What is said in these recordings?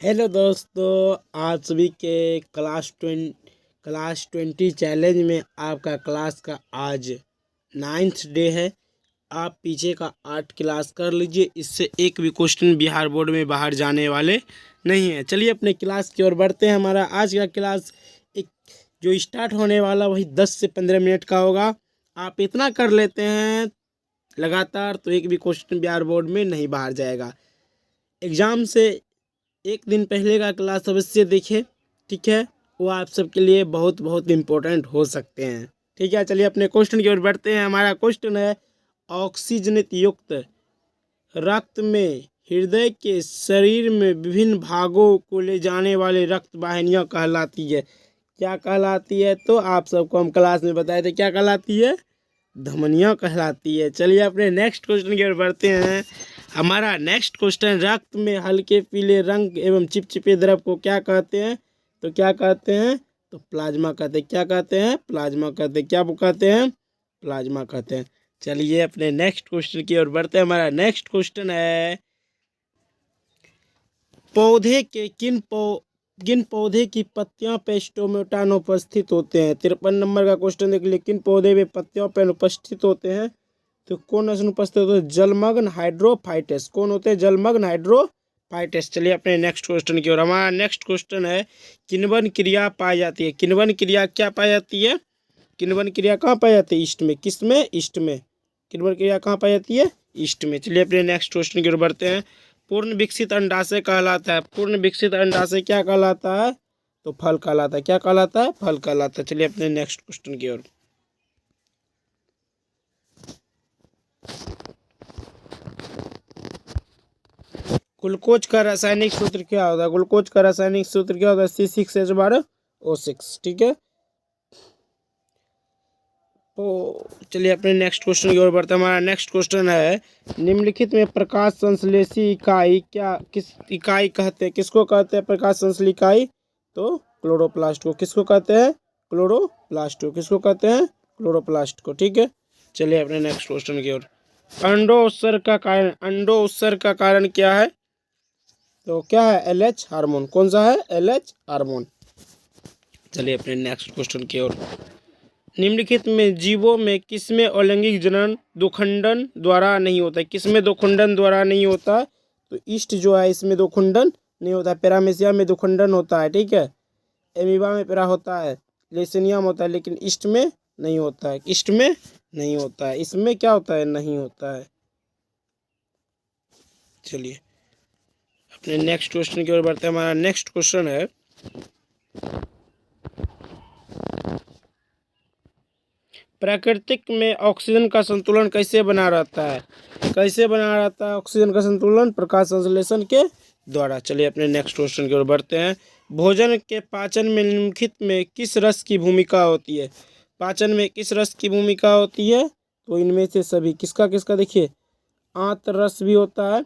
Hello दोस्तों, आप सभी के क्लास 20 चैलेंज में आपका क्लास का आज 9th डे है। आप पीछे का 8 क्लास कर लीजिए, इससे एक भी क्वेश्चन बिहार बोर्ड में बाहर जाने वाले नहीं है। चलिए अपने क्लास की ओर बढ़ते हैं। हमारा आज का क्लास एक जो स्टार्ट होने वाला वही 10 से 15 मिनट का होगा। आप इतना कर लेते हैं लगातार तो एक भी क्वेश्चन बिहार बोर्ड में नहीं बाहर जाएगा। एग्ज़ाम से एक दिन पहले का क्लास अवश्य देखें, ठीक है। वो आप सबके लिए बहुत बहुत इम्पोर्टेंट हो सकते हैं, ठीक है। चलिए अपने क्वेश्चन की ओर बढ़ते हैं। हमारा क्वेश्चन है, ऑक्सीजनित युक्त रक्त में हृदय के शरीर में विभिन्न भागों को ले जाने वाले रक्त वाहिनियाँ कहलाती है। क्या कहलाती है? तो आप सबको हम क्लास में बताए थे, क्या कहलाती है? धमनियाँ कहलाती है। चलिए अपने नेक्स्ट क्वेश्चन की ओर बढ़ते हैं। हमारा नेक्स्ट क्वेश्चन, रक्त में हल्के पीले रंग एवं चिपचिपे द्रव को क्या कहते हैं? तो क्या कहते हैं? तो प्लाज्मा कहते हैं। क्या कहते हैं? प्लाज्मा कहते हैं। क्या कहते हैं? प्लाज्मा कहते हैं। चलिए अपने नेक्स्ट क्वेश्चन की ओर बढ़ते हैं। हमारा नेक्स्ट क्वेश्चन है, पौधे के किन पौधे की पत्तियों पे स्टोमेटा अनुपस्थित होते हैं? 53 नंबर का क्वेश्चन देख लीजिए, किन पौधे पे पत्तियों पे अनुपस्थित होते हैं? तो कौन अनुपस्थित होते हैं? जलमग्न हाइड्रोफाइटस। कौन होते हैं? जलमग्न हाइड्रोफाइटस। चलिए अपने नेक्स्ट क्वेश्चन की ओर। हमारा नेक्स्ट क्वेश्चन है, किण्वन क्रिया पाई जाती है? किण्वन क्रिया क्या पाई जाती है? किण्वन क्रिया कहाँ पाई जाती है? ईस्ट में। किस में? ईस्ट में। किण्वन क्रिया कहाँ पाई जाती है? ईस्ट में। चलिए अपने नेक्स्ट क्वेश्चन की ओर बढ़ते हैं। पूर्ण विकसित अंडाशय कहलाता है। पूर्ण विकसित अंडाशय क्या कहलाता है? तो फल कहलाता है। क्या कहलाता है? फल कहलाता है। चलिए अपने नेक्स्ट क्वेश्चन की ओर। ग्लूकोज का रासायनिक सूत्र क्या होता है? ग्लूकोज का रासायनिक सूत्र क्या होता है? C6H12O6, ठीक है। तो चलिए अपने नेक्स्ट क्वेश्चन की ओर बढ़ते हैं। हमारा नेक्स्ट क्वेश्चन है, निम्नलिखित में प्रकाश संश्लेषी इकाई किस इकाई कहते हैं? किसको कहते हैं प्रकाश संश्लेषी इकाई? तो क्लोरोप्लास्ट को। किसको कहते हैं? क्लोरोप्लास्ट को। किसको कहते हैं? क्लोरोप्लास्ट को, ठीक है। चलिए अपने नेक्स्ट क्वेश्चन की ओर। अंडो उत्सर्ग का कारण क्या है? तो क्या है? LH hormone. कौन सा है? LH hormone. चलिए अपने नेक्स्ट क्वेश्चन की ओर। निम्नलिखित में जीवों में किसमें अलैंगिक जनन दोखंडन द्वारा नहीं होता है? किसमें दोखंडन द्वारा नहीं होता? तो ईस्ट जो है इसमें दोखंडन नहीं होता है। पैरामेसिया में दोखंडन होता है, ठीक है। एमीबा में पैरा होता है, लेसेनियम होता है, लेकिन ईस्ट में नहीं होता है। ईस्ट में नहीं होता है। इसमें क्या होता है? नहीं होता है। चलिए अपने नेक्स्ट क्वेश्चन की ओर बढ़ते हैं। हमारा नेक्स्ट क्वेश्चन है, प्राकृतिक में ऑक्सीजन का संतुलन कैसे बना रहता है? कैसे बना रहता है ऑक्सीजन का संतुलन? प्रकाश संश्लेषण के द्वारा। चलिए अपने नेक्स्ट क्वेश्चन की ओर बढ़ते हैं। भोजन के पाचन में निम्नलिखित में किस रस की भूमिका होती है? पाचन में किस रस की भूमिका होती है? तो इनमें से सभी। किसका किसका? देखिए, आंत रस भी होता है,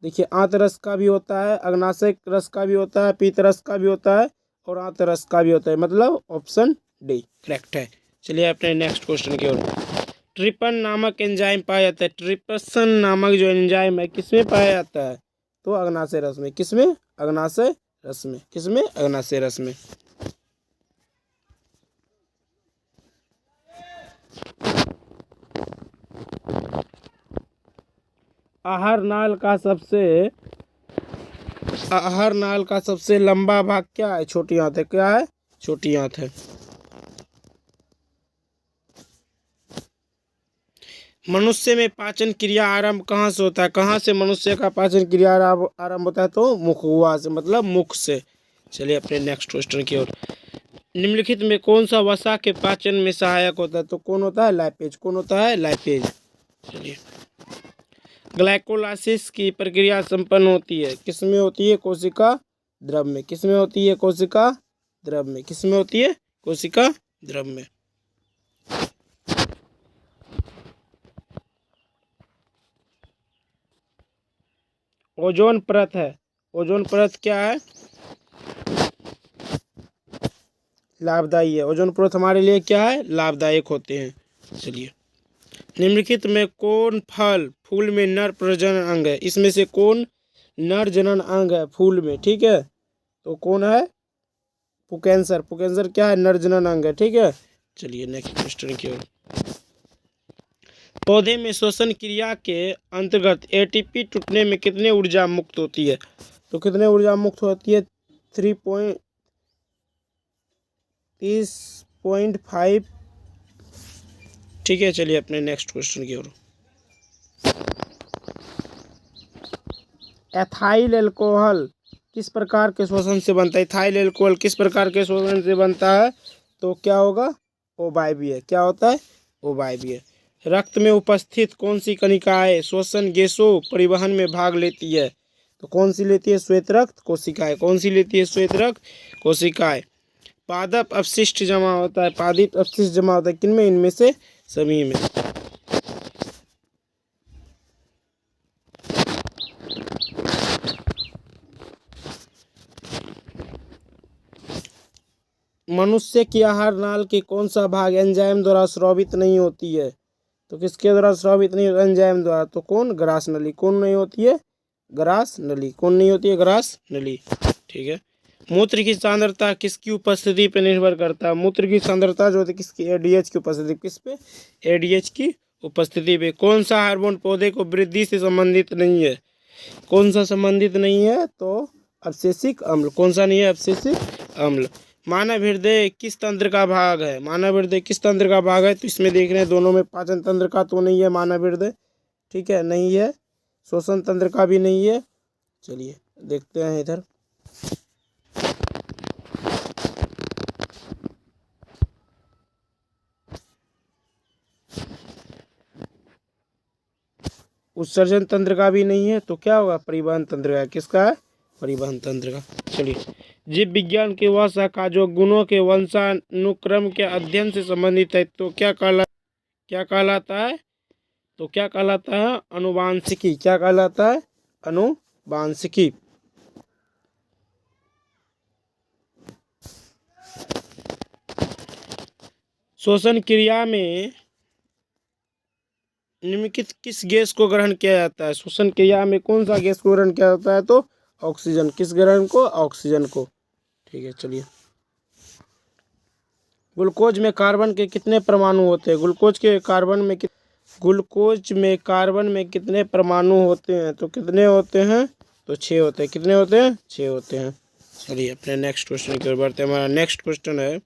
देखिए आंत रस का भी होता है, अग्नाशय रस का भी होता है, पीत रस का भी होता है और आंत रस का भी होता है। मतलब ऑप्शन डी करेक्ट है। चलिए अपने नेक्स्ट क्वेश्चन की ओर। ट्रिपन नामक एंजाइम पाया जाता है। ट्रिप्सन नामक जो एंजाइम है किसमें पाया जाता है? तो अग्नाशय रस में। किसमें? अग्नाशय रस में। किसमें? अग्नाशय रस में। आहार नाल का सबसे लंबा भाग क्या है? छोटी आंत है। क्या है? छोटी आंत है। मनुष्य में पाचन क्रिया आरंभ कहाँ से होता है? कहाँ से मनुष्य का पाचन क्रिया आरंभ होता है? तो मुखवा से, मतलब मुख से। चलिए अपने नेक्स्ट क्वेश्चन की ओर। निम्नलिखित में कौन सा वसा के पाचन में सहायक होता है? तो कौन होता है? लाइपेज। कौन होता है? लाइपेज। चलिए, ग्लाइकोलाइसिस की प्रक्रिया संपन्न होती है किसमें होती है? कोशिका द्रव में। किसमें होती है? कोशिका द्रव में। किसमें होती है? कोशिका द्रव में। ओजोन परत है। ओजोन परत क्या है? लाभदायी है। ओजोन परत हमारे लिए क्या है? लाभदायक होते हैं। चलिए, निम्नलिखित में कौन फूल में नर प्रजनन अंग है? इसमें से कौन नर जनन अंग है फूल में? ठीक है, तो कौन है? पुकेंसर। पुकेंसर क्या है? नरजनन अंग है। ठीक है, चलिए नेक्स्ट क्वेश्चन की ओर। पौधे में श्वसन क्रिया के अंतर्गत एटीपी टूटने में कितने ऊर्जा मुक्त होती है? तो कितने ऊर्जा मुक्त होती है? 30.5। ठीक है, चलिए अपने नेक्स्ट क्वेश्चन की ओर। एथाइल अल्कोहल किस प्रकार के शोषण से बनता है? इथाइल अल्कोहल किस प्रकार के शोषण से बनता है? तो क्या होगा? अवायवीय। क्या होता है? अवायवीय। रक्त में उपस्थित कौन सी कणिकाएं श्वसन गैसों परिवहन में भाग लेती है? तो कौन सी लेती है? श्वेत रक्त कोशिकाएं। कौन सी लेती है? श्वेत रक्त कोशिकाएं। पादप अपशिष्ट जमा होता है। पादप अपशिष्ट जमा होता है किनमें? इनमें से सभी में। मनुष्य की आहार नाल की कौन सा भाग एंजाइम द्वारा स्रावित नहीं होती है? तो किसके द्वारा स्रावित नहीं होता? एंजाइम द्वारा। तो कौन? ग्रास नली। कौन नहीं होती है? ग्रास नली। कौन नहीं होती है? ग्रास नली। ठीक है। मूत्र की सांद्रता किसकी उपस्थिति पर निर्भर करता है? मूत्र की सांद्रता जो होती है किसकी? एडीएच की उपस्थिति। किस पे? एडीएच की उपस्थिति पे। कौन सा हार्मोन पौधे को वृद्धि से संबंधित नहीं है? कौन सा संबंधित नहीं है? तो अवशेषिक अम्ल। कौन सा नहीं है? अवशेषिक अम्ल। मानव हृदय किस तंत्र का भाग है? मानव हृदय किस तंत्र का भाग है? तो इसमें देख रहे हैं दोनों में, पाचन तंत्र का तो नहीं है मानव हृदय। ठीक है, नहीं है। श्वसन तंत्र का भी नहीं है। चलिए देखते हैं इधर। उत्सर्जन तंत्र का भी नहीं है। तो क्या होगा? परिवहन तंत्र का। किसका है? परिवहन तंत्र का। चलिए, जीव विज्ञान की वह शाखा जो गुणों के वंशानुक्रम के अध्ययन से संबंधित है, तो क्या कहलाता है? तो क्या कहलाता है? अनुवांशिकी। क्या कहलाता है? अनुवांशिकी। श्वसन क्रिया में निम्नलिखित किस गैस को ग्रहण किया जाता है? श्वसन क्रिया में कौन सा गैस को ग्रहण किया जाता है? तो ऑक्सीजन। किस ग्रहण को? ऑक्सीजन को। ठीक है, चलिए। ग्लूकोज में कार्बन के कितने परमाणु होते हैं? ग्लूकोज में कार्बन में कितने परमाणु होते हैं? तो कितने होते हैं? तो 6 होते हैं। कितने होते हैं? 6 होते हैं। चलिए अपने नेक्स्ट क्वेश्चन की ओर बढ़ते हैं। हमारा नेक्स्ट क्वेश्चन है,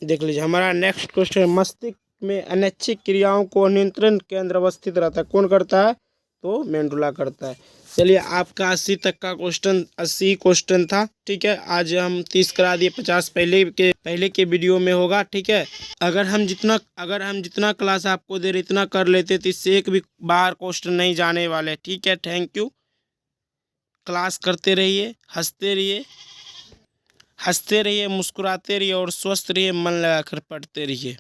देख लीजिए। हमारा नेक्स्ट क्वेश्चन, मस्तिष्क में अनैच्छिक क्रियाओं को नियंत्रण केंद्र अवस्थित रहता है, कौन करता है? तो मेंडुला करता है। चलिए, आपका 80 तक का क्वेश्चन 80 क्वेश्चन था। ठीक है, आज हम 30 करा दिए, 50 पहले के वीडियो में होगा। ठीक है, अगर हम जितना क्लास आपको दे रहे इतना कर लेते तो इससे एक भी बार क्वेश्चन नहीं जाने वाले। ठीक है, थैंक यू। क्लास करते रहिए, हंसते रहिए, मुस्कुराते रहिए और स्वस्थ रहिए, मन लगाकर पढ़ते रहिए।